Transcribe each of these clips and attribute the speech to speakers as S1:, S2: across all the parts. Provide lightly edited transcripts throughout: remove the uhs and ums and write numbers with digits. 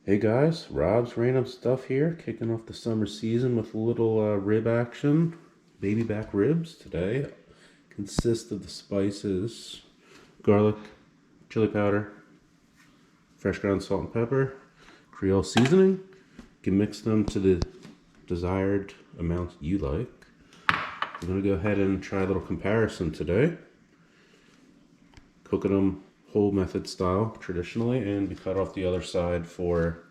S1: Hey guys, Rob's Random Stuff here, kicking off the summer season with a little rib action. Baby back ribs today consist of the spices, garlic, chili powder, fresh ground salt and pepper, Creole seasoning. You can mix them to the desired amount you like. We're going to go ahead and try a little comparison today. Cooking them whole method style traditionally, and we cut off the other side for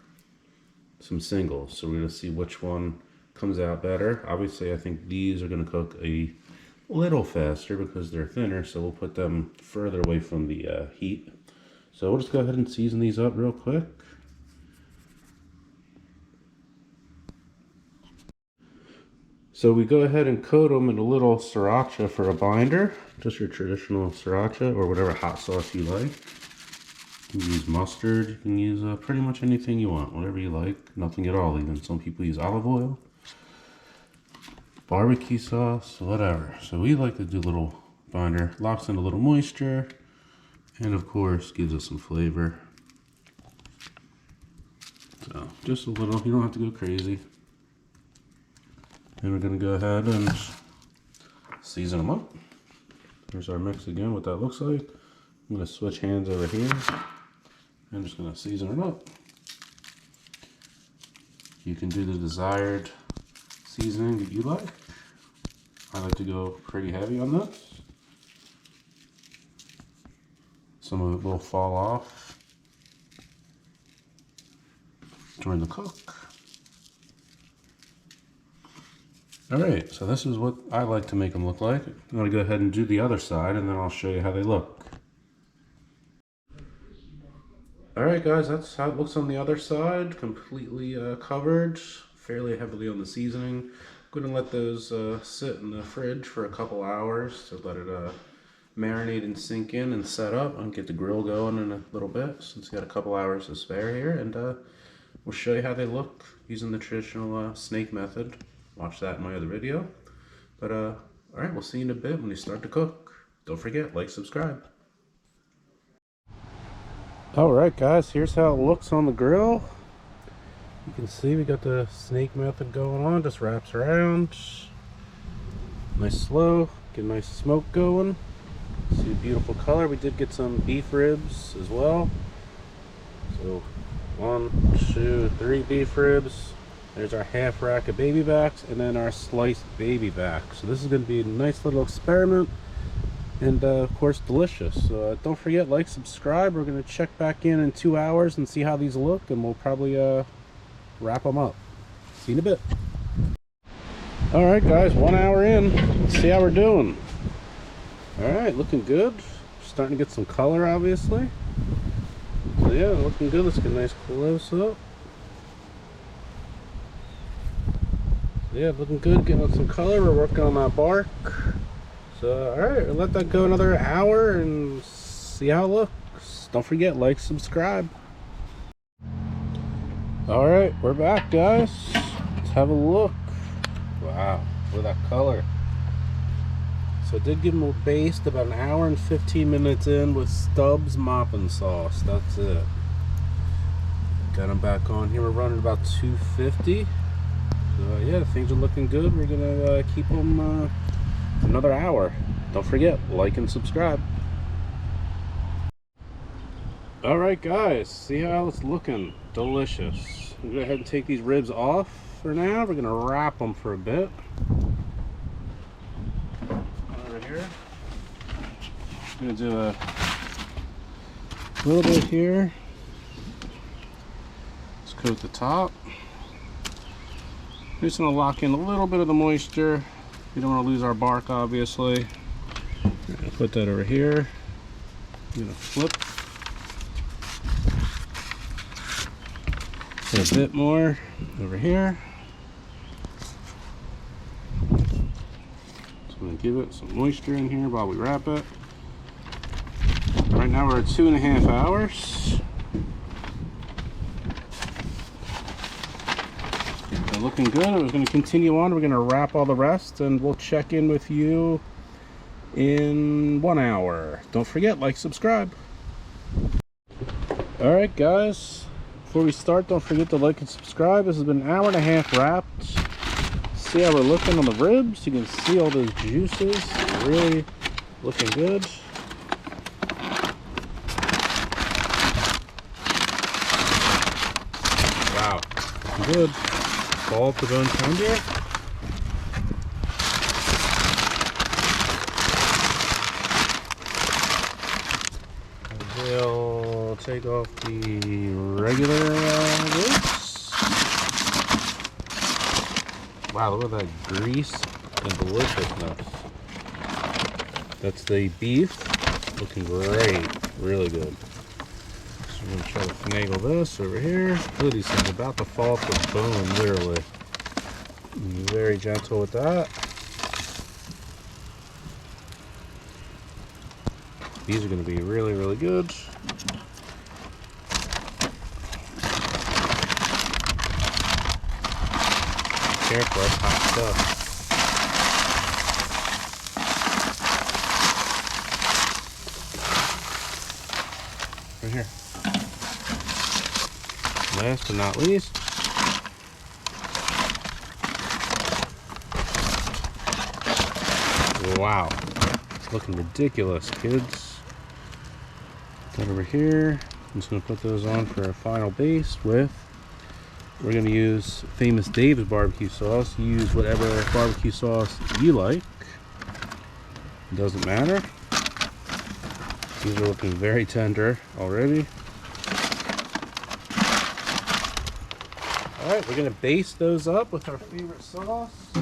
S1: some singles. So we're going to see which one comes out better. Obviously I think these are going to cook a little faster because they're thinner, so we'll put them further away from the heat. So we'll just go ahead and season these up real quick. So we go ahead and coat them in a little sriracha for a binder, just your traditional sriracha or whatever hot sauce you like. You can use mustard, you can use pretty much anything you want, whatever you like, nothing at all even. Some people use olive oil, barbecue sauce, whatever. So we like to do a little binder, locks in a little moisture, and of course gives us some flavor. So just a little, you don't have to go crazy. And we're going to go ahead and season them up. Here's our mix again, what that looks like. I'm going to switch hands over here. I'm just going to season them up. You can do the desired seasoning that you like. I like to go pretty heavy on this. Some of it will fall off during the cook. Alright, so this is what I like to make them look like. I'm going to go ahead and do the other side and then I'll show you how they look. Alright guys, that's how it looks on the other side. Completely covered, fairly heavily on the seasoning. I'm going to let those sit in the fridge for a couple hours to let it marinate and sink in and set up. I'll get the grill going in a little bit since we got a couple hours to spare here, and we'll show you how they look using the traditional snake method. Watch that in my other video. But alright, we'll see you in a bit when they start to cook. Don't forget, like, subscribe. Alright guys, here's how it looks on the grill. You can see we got the snake method going on, just wraps around. Nice slow, get a nice smoke going. See a beautiful color. We did get some beef ribs as well. So 1, 2, 3 beef ribs. There's our half rack of baby backs and then our sliced baby back. So this is going to be a nice little experiment and of course delicious. So don't forget, like, subscribe. We're going to check back in 2 hours and see how these look, and we'll probably wrap them up. See you in a bit. Alright guys, 1 hour in. Let's see how we're doing. Alright, looking good. Starting to get some color obviously. So yeah, looking good. Let's get a nice close up. Yeah, looking good, getting some color. We're working on that bark. So, alright, we'll let that go another hour and see how it looks. Don't forget, like, subscribe. Alright, we're back, guys. Let's have a look. Wow, look at that color. So I did give them a baste about 1 hour and 15 minutes in with Stubbs mopping sauce. That's it. Got them back on here. We're running about 250. So yeah, things are looking good. We're gonna keep them another hour. Don't forget, like and subscribe. Alright guys, see how it's looking. Delicious. I'm gonna go ahead and take these ribs off for now. We're gonna wrap them for a bit. Over here. I'm gonna do a little bit here. Let's coat the top. We're just going to lock in a little bit of the moisture. We don't want to lose our bark, obviously. I'm going to put that over here. I'm going to flip. Put a bit more over here. Just going to give it some moisture in here while we wrap it. Right now we're at 2.5 hours. Looking good. We're going to continue on. We're going to wrap all the rest and we'll check in with you in 1 hour. Don't forget, like, subscribe. Alright guys, before we start, don't forget to like and subscribe. This has been an hour and a half wrapped. See how we're looking on the ribs? You can see all those juices. Really looking good. Wow, looking good. Fall off the bone tender. We'll take off the regular ribs. Wow, look at that grease and deliciousness. That's the beef. Looking great. Really good. So I'm going to try to finagle this over here. Look at these things about to fall off the bone, literally. Very gentle with that. These are going to be really, really good. Careful, that's hot stuff. Right here. Last but not least, wow, it's looking ridiculous, kids. Put that over here. I'm just going to put those on for our final base with. We're going to use Famous Dave's barbecue sauce. Use whatever barbecue sauce you like. It doesn't matter. These are looking very tender already. Alright, we're going to baste those up with our favorite sauce.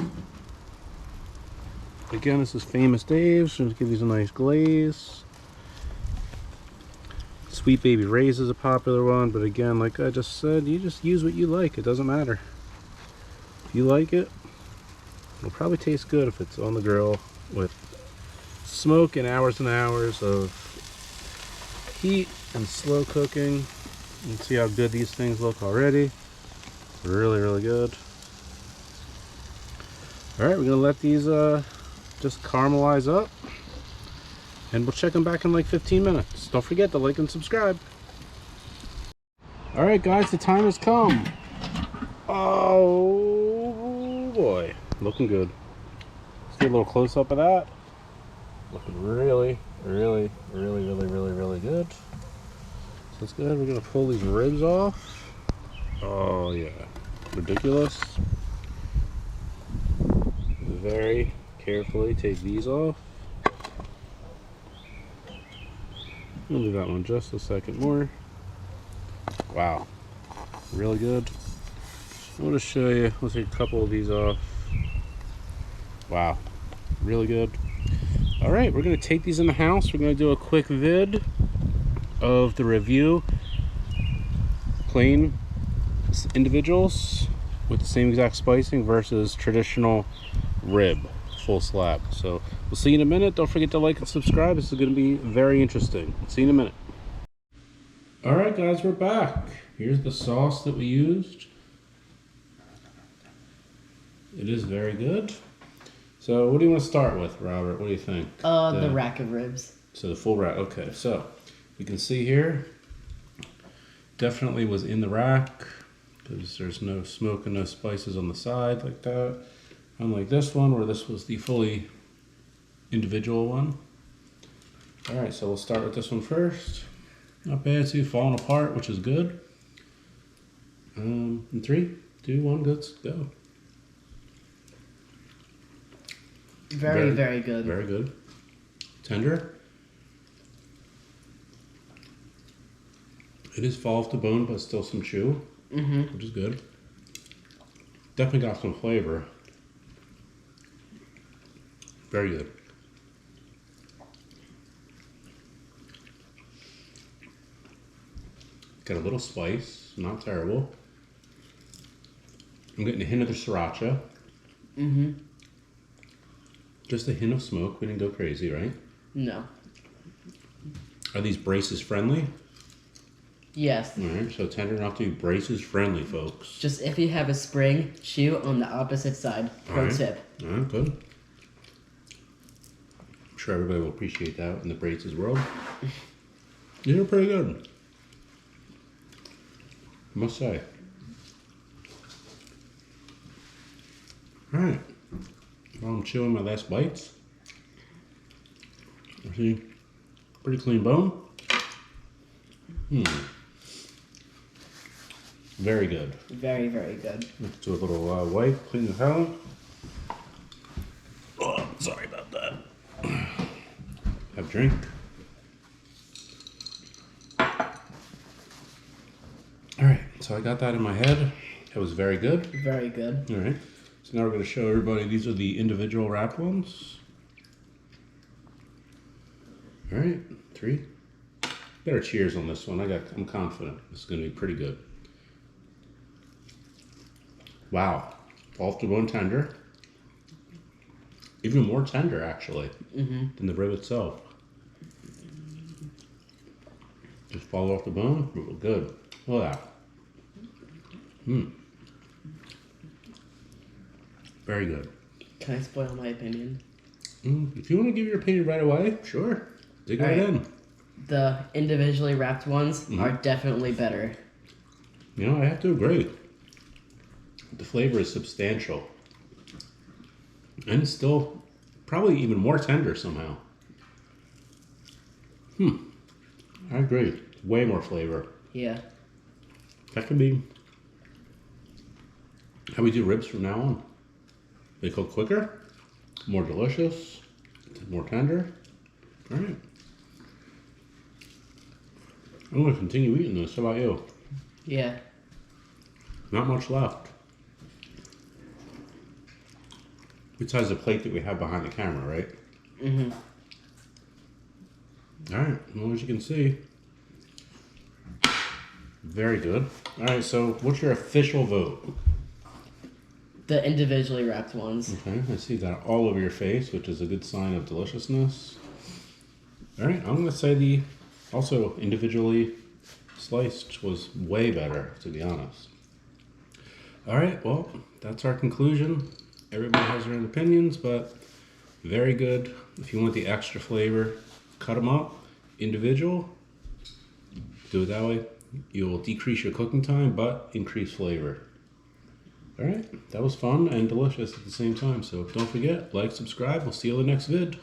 S1: Again, this is Famous Dave's. Just give these a nice glaze. Sweet Baby Ray's is a popular one, but again, like I just said, you just use what you like. It doesn't matter. If you like it, it'll probably taste good if it's on the grill with smoke and hours of heat and slow cooking. You can see how good these things look already. Really, really good. Alright, we're going to let these just caramelize up. And we'll check them back in like 15 minutes. Don't forget to like and subscribe. Alright guys, the time has come. Oh boy. Looking good. Let's get a little close up of that. Looking really, really, really, really, really, really good. So that's good. We're going to pull these ribs off. Oh yeah. Ridiculous. Very carefully take these off. We'll do that one just a second more. Wow, really good. I want to show you, let's take a couple of these off. Wow, really good. All right, we're gonna take these in the house. We're gonna do a quick vid of the review. Plain individuals with the same exact spicing versus traditional rib. Full slab. So we'll see you in a minute. Don't forget to like and subscribe. This is going to be very interesting. See you in a minute. All right guys, we're back. Here's the sauce that we used. It is very good. So what do you want to start with, Robert? What do you think?
S2: The rack of ribs.
S1: So the full rack. Okay, so you can see here definitely was in the rack because there's no smoke and no spices on the side like that. Unlike this one, where this was the fully individual one. All right, so we'll start with this one first. Not bad, see, falling apart, which is good. In 3, 2, 1, let's go.
S2: Very, very good.
S1: Very good. Tender. It is fall off the bone, but still some chew, which is good. Definitely got some flavor. Very good. Got a little spice, not terrible. I'm getting a hint of the sriracha. Just a hint of smoke. We didn't go crazy, right?
S2: No.
S1: Are these braces friendly?
S2: Yes.
S1: All right, so tender enough to be braces friendly, folks.
S2: Just if you have a spring, chew on the opposite side. Pro tip.
S1: All right, good. I'm sure everybody will appreciate that in the braces world. These are pretty good. I must say. Alright. While I'm chewing my last bites. See, pretty clean bone. Very good.
S2: Very, very good.
S1: Let's do a little wipe, clean the palate. Oh, sorry about that. Have a drink. Alright, so I got that in my head. That was very good.
S2: Very good.
S1: Alright, so now we're going to show everybody, these are the individual wrapped ones. Alright, 3. Better cheers on this one. I'm confident this is going to be pretty good. Wow, off the bone tender. Even more tender, actually, than the rib itself. Just fall off the bone, real good. Look at that. Very good.
S2: Can I spoil my opinion?
S1: If you want to give your opinion right away, sure. Dig right in.
S2: The individually wrapped ones are definitely better.
S1: You know, I have to agree. The flavor is substantial. And it's still probably even more tender somehow. I agree. Way more flavor.
S2: Yeah.
S1: That could be how we do ribs from now on. They cook quicker, more delicious, more tender. All right. I'm going to continue eating this. How about you?
S2: Yeah.
S1: Not much left. Besides the plate that we have behind the camera, right? All right. Well, as you can see, very good. All right. So, what's your official vote?
S2: The individually wrapped ones.
S1: Okay. I see that all over your face, which is a good sign of deliciousness. All right. I'm going to say the also individually sliced was way better, to be honest. All right. Well, that's our conclusion. Everybody has their own opinions, but very good. If you want the extra flavor, cut them up, individual. Do it that way. You'll decrease your cooking time, but increase flavor. All right, that was fun and delicious at the same time. So don't forget, like, subscribe. We'll see you in the next vid.